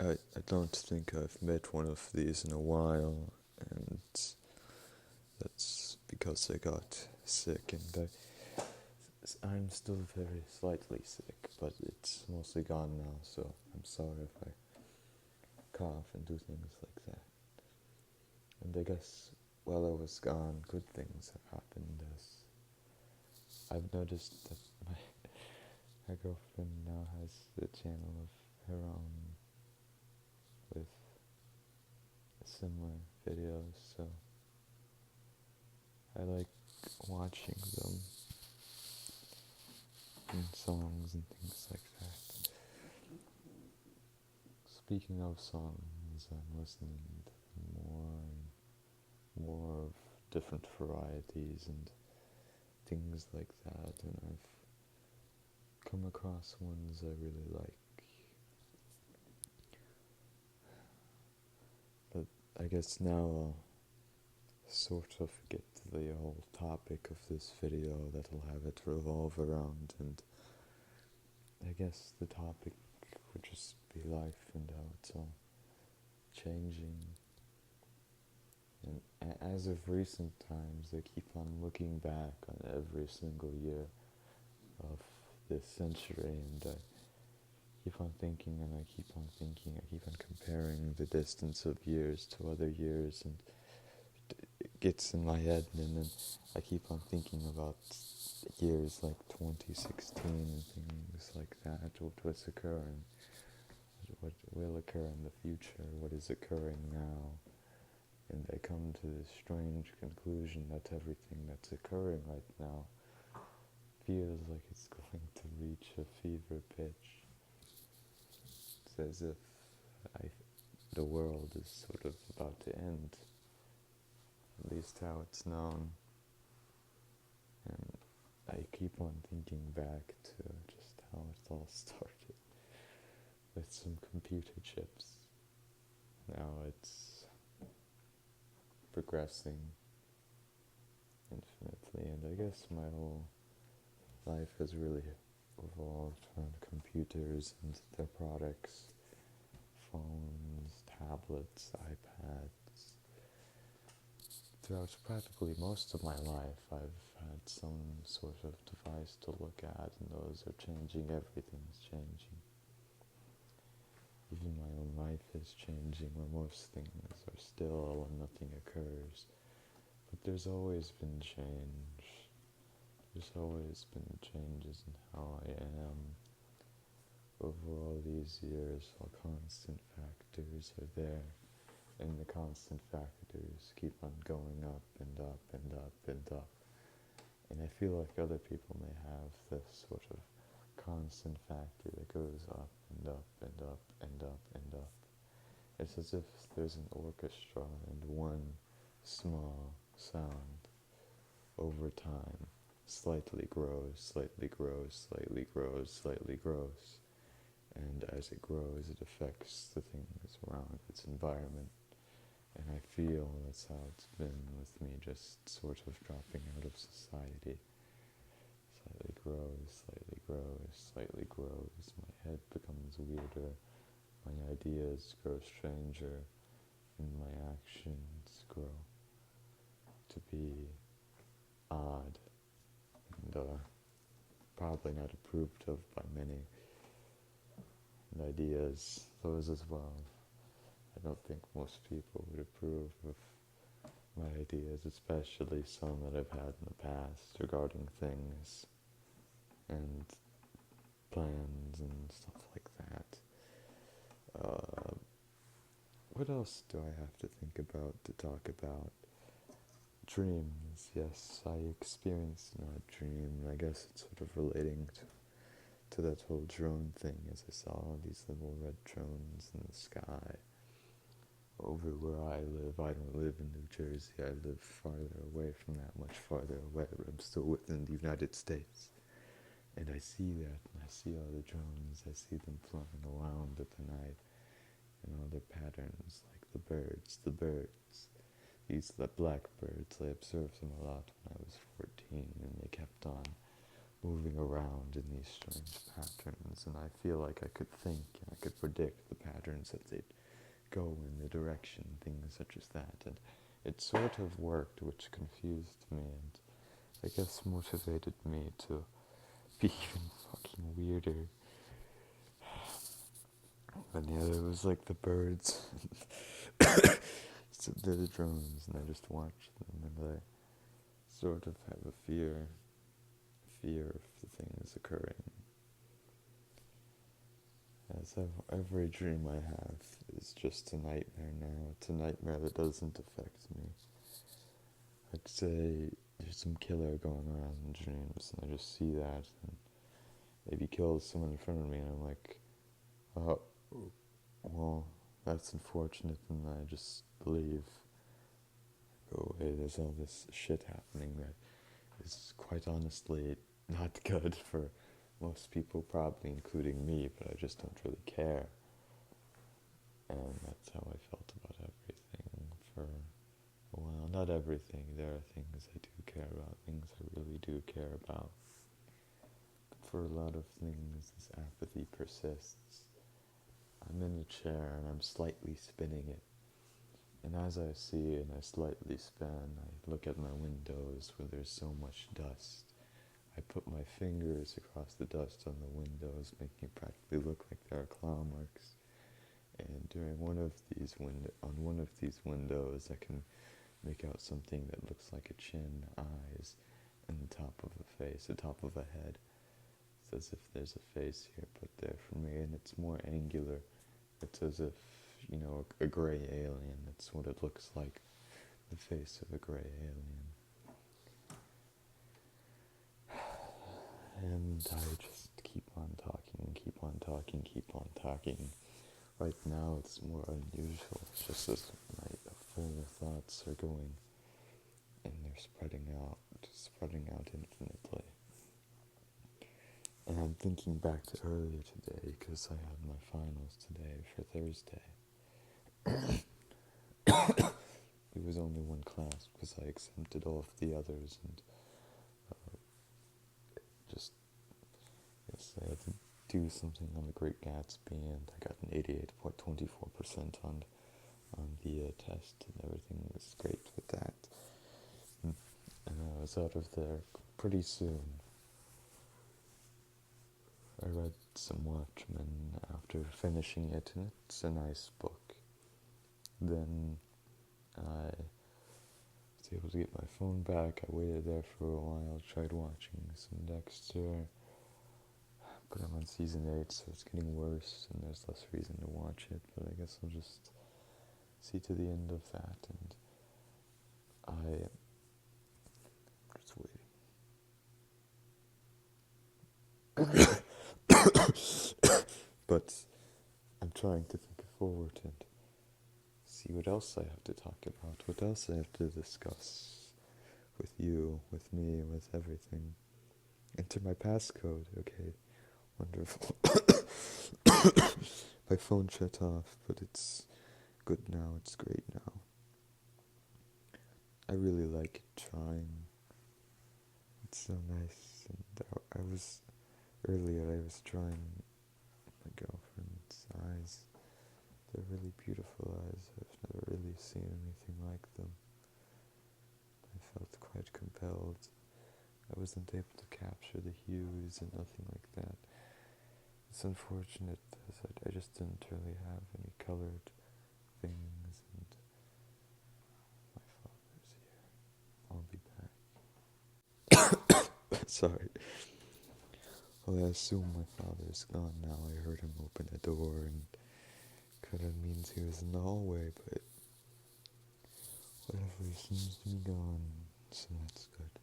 I don't think I've met one of these in a while, and that's because I got sick, and I'm still very slightly sick, but it's mostly gone now, so I'm sorry if I cough and do things like that. And I guess while I was gone, good things have happened, as I've noticed that my girlfriend now has a channel of her own with similar videos, so I like watching them and songs and things like that. Speaking of songs, I'm listening to more of different varieties and things like that, and I've come across ones I really like. But I guess now I'll sort of get to the whole topic of this video that'll have it revolve around, and I guess the topic would just be life and how it's all changing. And as of recent times, I keep on looking back on every single year of this century, and I keep on thinking, and I keep on thinking, I keep on comparing the distance of years to other years, and it gets in my head, and then I keep on thinking about years like 2016 and things like that, what was occurring, what will occur in the future, what is occurring now. And I come to this strange conclusion that everything that's occurring right now feels like it's going to reach a fever pitch. It's as if the world is sort of about to end, at least how it's known. And I keep on thinking back to just how it all started with some computer chips. Now it's progressing infinitely, and I guess my whole life has really revolved around computers and their products, phones, tablets, iPads. Throughout practically most of my life, I've had some sort of device to look at, and those are changing. Everything's changing. Even my own life is changing, where most things are still and nothing occurs. But there's always been change. There's always been changes in how I am. Over all these years, all constant factors are there, and the constant factors keep on going up and up and up and up. And I feel like other people may have this sort of constant factor that goes up and up and up and up and up. It's as if there's an orchestra and one small sound over time slightly grows, slightly grows, slightly grows, slightly grows. And as it grows, it affects the things around its environment. And I feel that's how it's been with me, just sort of dropping out of society. Slightly grows, slightly grows, slightly grows. My head becomes weirder, my ideas grow stranger, and my actions grow to be odd and probably not approved of by many. And ideas, those as well. I don't think most people would approve of my ideas, especially some that I've had in the past regarding things and plans and stuff like that. What else do I have to think about to talk about? Dreams. Yes, I experienced an odd dream. I guess it's sort of relating to that whole drone thing, as I saw these little red drones in the sky over where I live. I don't live in New Jersey. I live farther away from that, much farther away, but I'm still within the United States. And I see that, and I see all the drones. I see them flying around at the night, and all their patterns, like the birds. The blackbirds, I observed them a lot when I was 14, and they kept on moving around in these strange patterns, and I feel like I could think, and I could predict the patterns that they'd go in the direction, things such as that. And it sort of worked, which confused me and I guess motivated me to be even fucking weirder. But yeah, it was like the birds. So they're the drones, and I just watch them, and I sort of have a fear of the things occurring. As every dream I have is just a nightmare now. It's a nightmare that doesn't affect me. I'd say there's some killer going around in dreams, and I just see that, and maybe kills someone in front of me, and I'm like, oh, well, that's unfortunate, and I just leave. Go away. There's all this shit happening that is quite honestly not good for most people, probably including me, but I just don't really care. And that's how I felt about everything for a while. Not everything. There are things I do care about, things I really do care about. But for a lot of things, this apathy persists. I'm in a chair and I'm slightly spinning it. And as I see and I slightly spin, I look at my windows where there's so much dust. I put my fingers across the dust on the windows, making it practically look like there are claw marks. And during one of these windows, I can make out something that looks like a chin, eyes, and the top of a face, the top of a head. It's as if there's a face here put there for me, and it's more angular. It's as if, a gray alien. That's what it looks like, the face of a gray alien. And I just keep on talking and keep on talking, keep on talking. Right now it's more unusual. It's just as my full thoughts are going and they're spreading out infinitely. And I'm thinking back to earlier today because I had my finals today for Thursday. It was only one class because I exempted all of the others and I had to do something on the Great Gatsby, and I got an 88.24% on the test, and everything was great with that. And I was out of there pretty soon. I read some Watchmen after finishing it, and it's a nice book. Then I was able to get my phone back. I waited there for a while, tried watching some Dexter, but I'm on season 8, so it's getting worse, and there's less reason to watch it, but I guess I'll just see to the end of that, and I'm just waiting. But I'm trying to think forward and see what else I have to talk about, what else I have to discuss with you, with me, with everything. Enter my passcode, okay. Wonderful. My phone shut off, but it's good now, it's great now. I really like trying. It's so nice. And earlier I was trying my girlfriend's eyes. They're really beautiful eyes. I've never really seen anything like them. I felt quite compelled. I wasn't able to capture the hues and nothing like that. It's unfortunate as I just didn't really have any colored things, and my father's here. I'll be back. Sorry. Well, I assume my father's gone now. I heard him open a door, and kind of means he was in the hallway, but whatever, he seems to be gone, so that's good.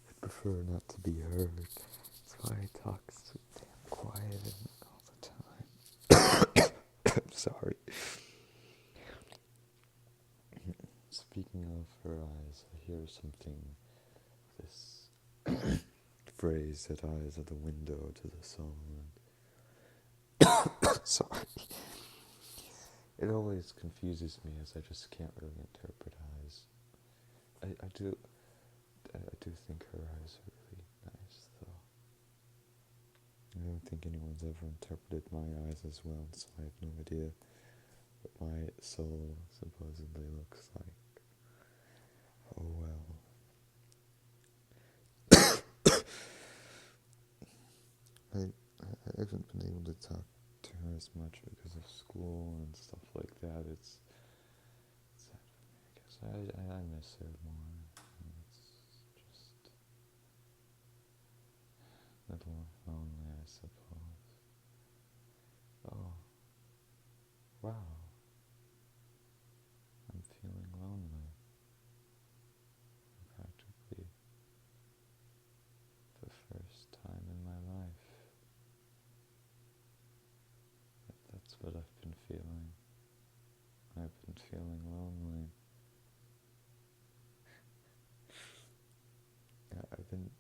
I prefer not to be heard. That's why I talk so damn quiet all the time. I'm sorry. Speaking of her eyes, I hear something, this phrase that eyes are the window to the soul. Sorry. It always confuses me as I just can't really interpret eyes. I do think her eyes are really nice, though. I don't think anyone's ever interpreted my eyes as well, so I have no idea what my soul supposedly looks like. Oh well. I haven't been able to talk to her as much because of school and stuff like that. It's sad for me. I guess I miss her more. It's just a little lonely, I suppose. Oh, wow. I'm feeling lonely. Practically the first time in my life. That's what I've been feeling. I've been feeling lonely. I've been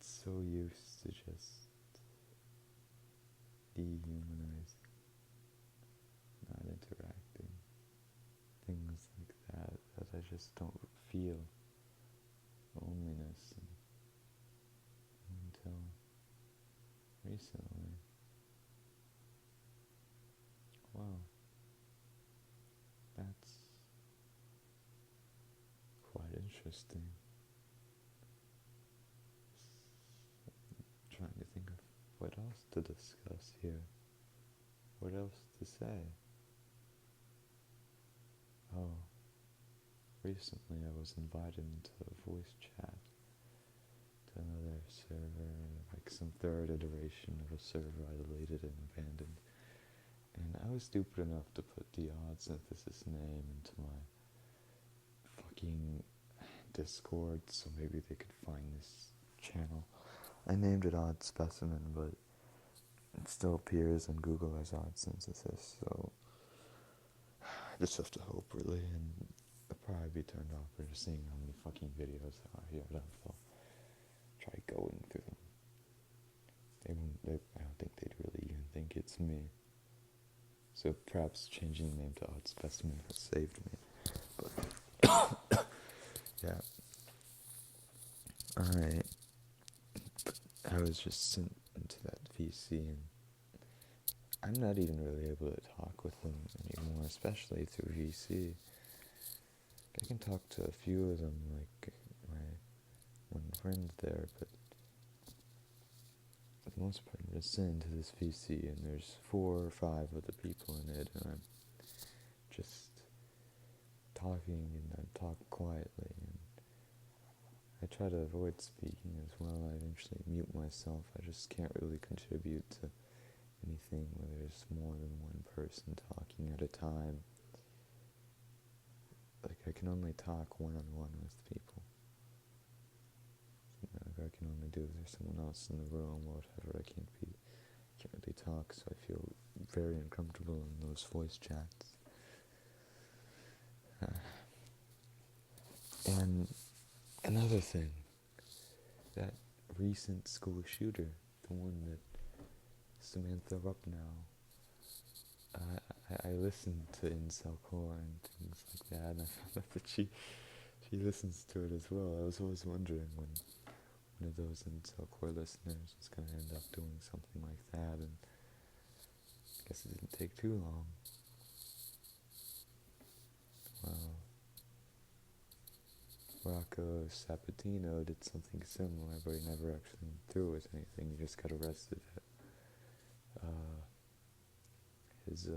so used to just dehumanizing, not interacting, things like that, that I just don't feel loneliness until recently. Wow, that's quite interesting. Trying to think of what else to discuss here. What else to say? Oh, recently I was invited into a voice chat to another server, like some third iteration of a server I deleted and abandoned. And I was stupid enough to put the odd synthesis name into my fucking Discord so maybe they could find this channel. I named it Odd Specimen, but it still appears in Google as Odd Synthesis, so I just have to hope, really, and it'll probably be turned off for just seeing how many fucking videos there are here. I'll try going through them. I don't think they'd really even think it's me. So perhaps changing the name to Odd Specimen has saved me. But yeah. Alright. I was just sent into that VC, and I'm not even really able to talk with them anymore, especially through VC. I can talk to a few of them, like my one friend there, but for the most part I'm just sent into this VC, and there's 4 or 5 other people in it, and I'm just talking, and I talk quietly, and I try to avoid speaking as well. I eventually mute myself. I just can't really contribute to anything where there's more than one person talking at a time. Like, I can only talk one-on-one with people. Like, I can only do if there's someone else in the room or whatever. I can't really talk, so I feel very uncomfortable in those voice chats. And another thing, that recent school shooter, the one that Samantha Rupnow, I listened to Incel Core and things like that, and I found out that she listens to it as well. I was always wondering when one of those Incel Core listeners was going to end up doing something like that, and I guess it didn't take too long. Well, Rocco Sabatino did something similar, but he never actually went through with anything. He just got arrested at his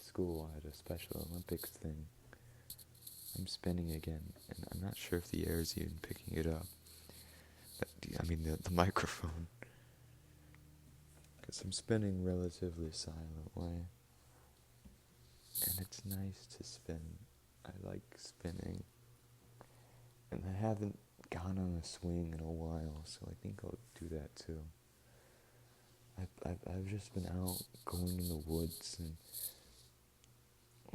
school at a Special Olympics thing. I'm spinning again, and I'm not sure if the air is even picking it up. I mean the microphone, because I'm spinning relatively silently, and it's nice to spin. I like spinning, and I haven't gone on a swing in a while, so I think I'll do that too. I've just been out going in the woods, and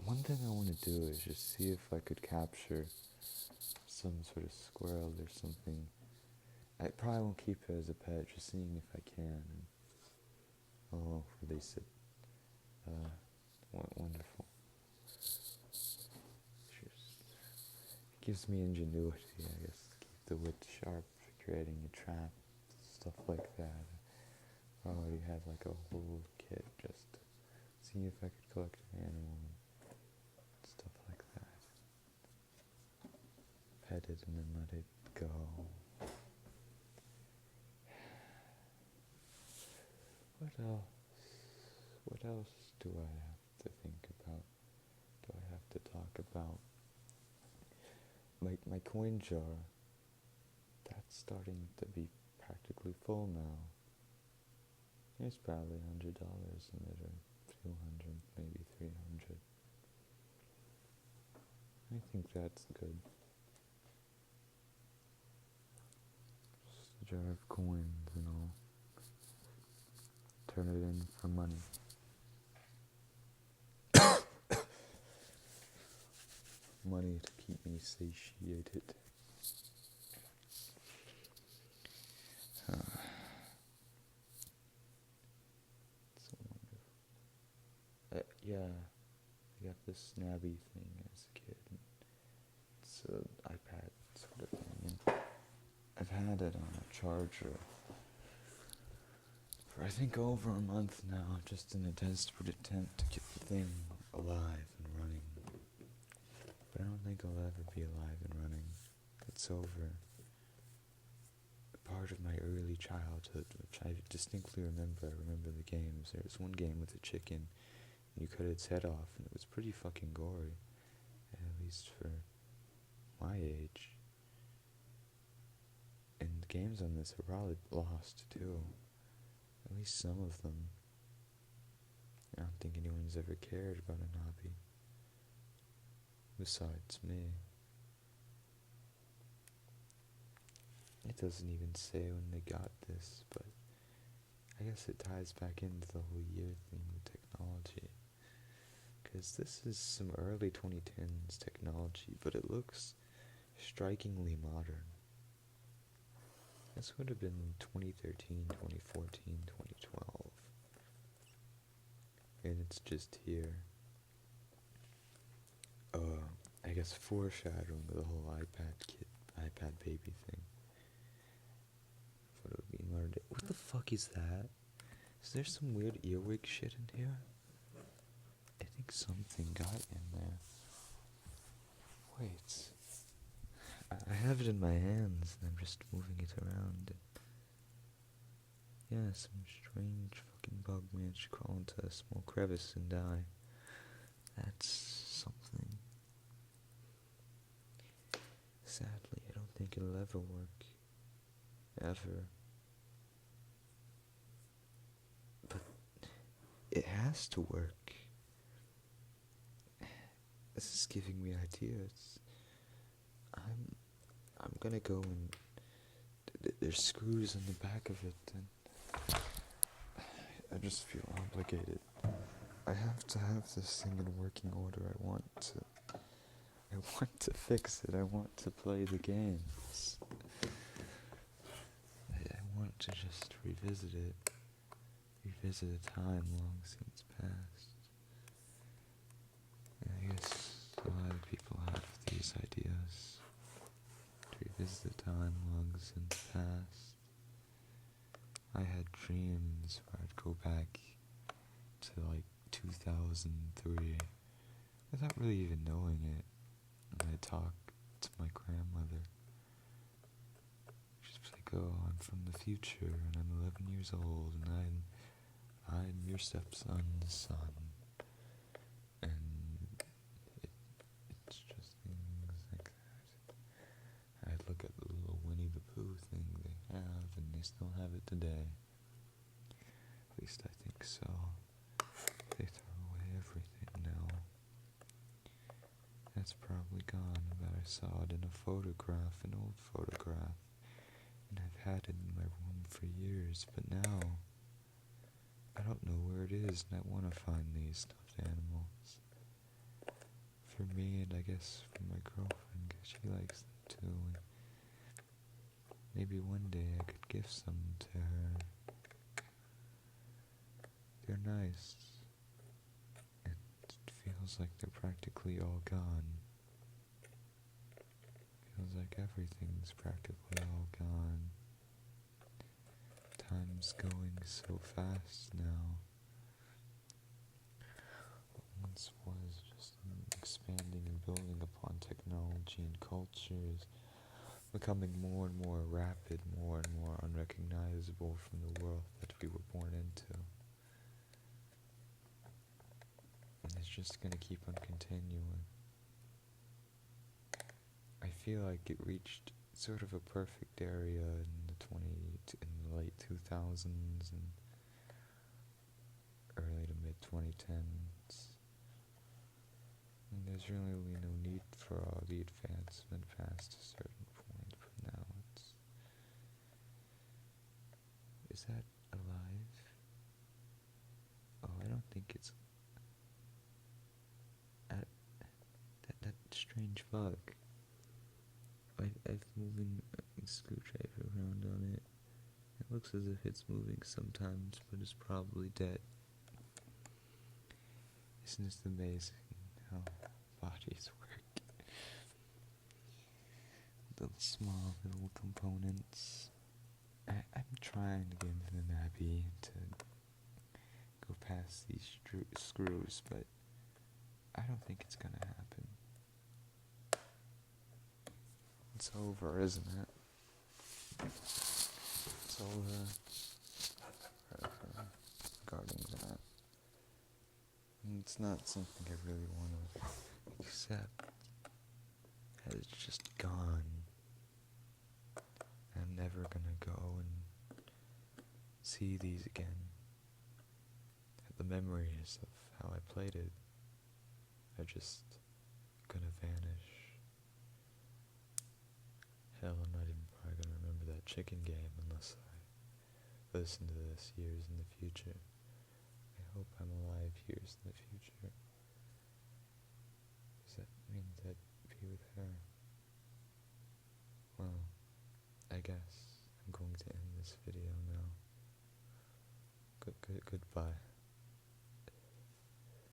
one thing I want to do is just see if I could capture some sort of squirrel or something. I probably won't keep it as a pet, just seeing if I can. And I'll release it. Wonderful. It gives me ingenuity, I guess, to keep the wit sharp for creating a trap, stuff like that. already had like a whole kit just to see if I could collect an animal and stuff like that. Pet it and then let it go. What else? What else do I have to think about? Do I have to talk about? My coin jar, that's starting to be practically full now. There's probably $100 in it, or a few hundred, maybe 300. I think that's good. Just a jar of coins and all. Turn it in for money. Money to keep me satiated. So wonderful. Yeah, I got this snabby thing as a kid. It's an iPad sort of thing. And I've had it on a charger for I think over a month now, just in a desperate attempt to keep the thing alive and running. But I don't think I'll ever be alive and running. It's over. A part of my early childhood, which I distinctly remember. I remember the games. There was one game with a chicken, and you cut its head off, and it was pretty fucking gory. At least for my age. And the games on this are probably lost too. At least some of them. I don't think anyone's ever cared about an hobby. Besides me. It doesn't even say when they got this, but I guess it ties back into the whole year thing with technology. Because this is some early 2010s technology, but it looks strikingly modern. This would have been 2013, 2014, 2012. And it's just here. I guess foreshadowing the whole iPad baby thing. What it would be modern. What the fuck is that? Is there some weird earwig shit in here? I think something got in there. Wait. I have it in my hands and I'm just moving it around. Yeah, some strange fucking bug managed to crawl into a small crevice and die. That's something. Sadly, I don't think it'll ever work. Ever. But it has to work. This is giving me ideas. I'm gonna go and there's screws in the back of it, and I just feel obligated. I have to have this thing in working order. I want to fix it. I want to play the games. I want to just revisit it. Revisit a time long since past. And I guess a lot of people have these ideas. To revisit a time long since past. I had dreams where I'd go back to like 2003 without really even knowing it. And I'd talk to my grandmother. She'd be like, "Oh, I'm from the future and I'm 11 years old and I'm your stepson's son." And it's just things like that. I'd look at the little Winnie the Pooh thing they have, and they still have it today. At least I think so. They throw away everything now. That's probably gone, but I saw it in a photograph, an old photograph, and I've had it in my room for years, but now I don't know where it is, and I want to find these stuffed animals. For me, and I guess for my girlfriend, because she likes them too, and maybe one day I could give some to her. They're nice. It feels like they're practically all gone. Feels like everything's practically all gone. Time's going so fast now. What once was just expanding and building upon technology and cultures, becoming more and more rapid, more and more unrecognizable from the world that we were born into. And it's just gonna keep on continuing. I feel like it reached sort of a perfect area in the late 2000s and early to mid 2010s. And there's really no need for all the advancement past a certain point, but now is that alive? Oh, I don't think it's that strange bug. I've moving a screwdriver around on it. It looks as if it's moving sometimes, but it's probably dead. Isn't it amazing how bodies work? Little small little components. I'm trying to get into the Nappy to go past these screws, but I don't think it's gonna happen. It's over, isn't it? It's over regarding that. And it's not something I really want to accept, that it's just gone. I'm never gonna go and see these again. The memories of how I played it are just gonna vanish. Hell, I'm not even probably gonna remember that chicken game unless I listen to this years in the future. I hope I'm alive years in the future. Does that mean that be with her? Well, I guess I'm going to end this video now. Goodbye.